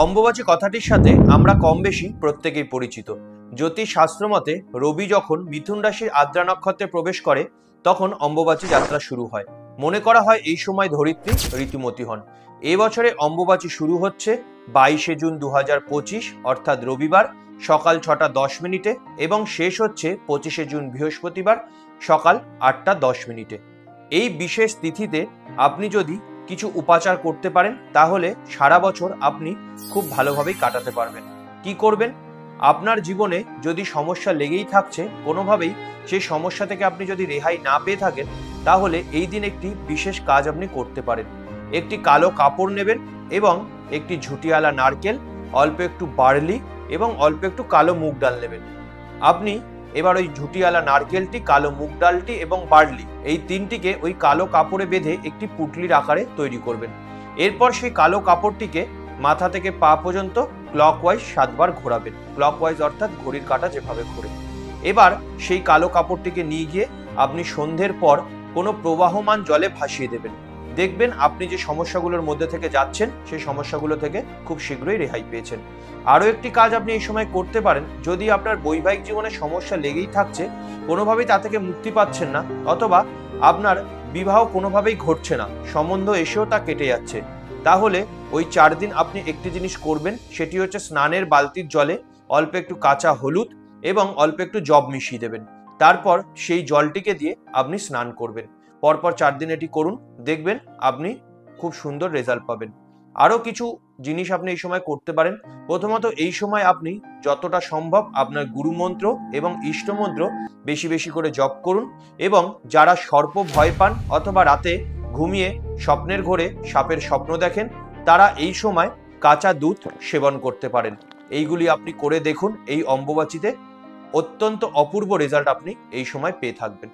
অম্বুবাচী কথাটির সাথে আমরা কম বেশি প্রত্যেকেই পরিচিত। জ্যোতিষ শাস্ত্র মতে রবি যখন মিথুন রাশির আদ্রা নক্ষত্রে প্রবেশ করে তখন অম্বুবাচী যাত্রা শুরু হয়। মনে করা হয় এই সময় ধরিত্রী ঋতুমতী হন। এই বছরে অম্বুবাচী শুরু হচ্ছে 22শে জুন 2025 অর্থাৎ রবিবার সকাল 6টা 10 মিনিটে এবং শেষ হচ্ছে 25শে জুন বৃহস্পতিবার সকাল 8টা 10 মিনিটে। এই বিশেষ তিথিতে আপনি যদি কিছু উপাচার করতে পারেন তাহলে সারা বছর আপনি খুব ভালোভাবেই কাটাতে পারবেন। কি করবেন? আপনার জীবনে যদি সমস্যা লেগেই থাকছে, কোনোভাবেই সেই সমস্যা থেকে আপনি যদি রেহাই না পেয়ে থাকেন, তাহলে এই দিন একটি বিশেষ কাজ আপনি করতে পারেন। একটি কালো কাপড় নেবেন এবং একটি ঝুটিয়ালা নারকেল, অল্প একটু বার্লি এবং অল্প একটু কালো মুগ ডাল নেবেন। আপনি এবার ওই ঝুটিয়ালা নারকেলটি, কালো মুগ ডালটি এবং বার্লি এই তিনটিকে ওই কালো কাপড়ে বেঁধে একটি পুটলির আকারে তৈরি করবেন। এরপর সেই কালো কাপড়টিকে মাথা থেকে পা পর্যন্ত ক্লকওয়াইজ 7 বার ঘোরাবেন। ক্লকওয়াইজ অর্থাৎ ঘড়ির কাঁটা যেভাবে ঘোরে। এবার সেই কালো কাপড়টিকে নিয়ে গিয়ে আপনি সন্ধ্যের পর কোনো প্রবাহমান জলে ভাসিয়ে দেবেন। দেখবেন আপনি যে সমস্যাগুলোর মধ্যে থেকে যাচ্ছেন সেই সমস্যাগুলো থেকে খুব শীঘ্রই রেহাই পেয়েছেন। আরও একটি কাজ আপনি এই সময় করতে পারেন। যদি আপনার বৈবাহিক জীবনে সমস্যা লেগেই থাকছে, কোনোভাবেই তা থেকে মুক্তি পাচ্ছেন না, অথবা আপনার বিবাহ কোনোভাবেই ঘটছে না, সম্বন্ধ এসেও তা কেটে যাচ্ছে, তাহলে ওই 4 দিন আপনি একটি জিনিস করবেন। সেটি হচ্ছে স্নানের বালতির জলে অল্প একটু কাঁচা হলুদ এবং অল্প একটু জব মিশিয়ে দেবেন। তারপর সেই জলটিকে দিয়ে আপনি স্নান করবেন। পরপর 4 দিন এটি করুন, দেখবেন আপনি খুব সুন্দর রেজাল্ট পাবেন। আরও কিছু জিনিস আপনি এই সময় করতে পারেন। প্রথমত, এই সময় আপনি যতটা সম্ভব আপনার গুরুমন্ত্র এবং ইষ্টমন্ত্র বেশি বেশি করে জপ করুন, এবং যারা সর্প ভয় পান অথবা রাতে ঘুমিয়ে স্বপ্নের ঘোরে সাপের স্বপ্ন দেখেন, তারা এই সময় কাঁচা দুধ সেবন করতে পারেন। এইগুলি আপনি করে দেখুন। এই অম্বুবাচীতে অত্যন্ত অপূর্ব রেজাল্ট আপনি এই সময় পেয়ে থাকবেন।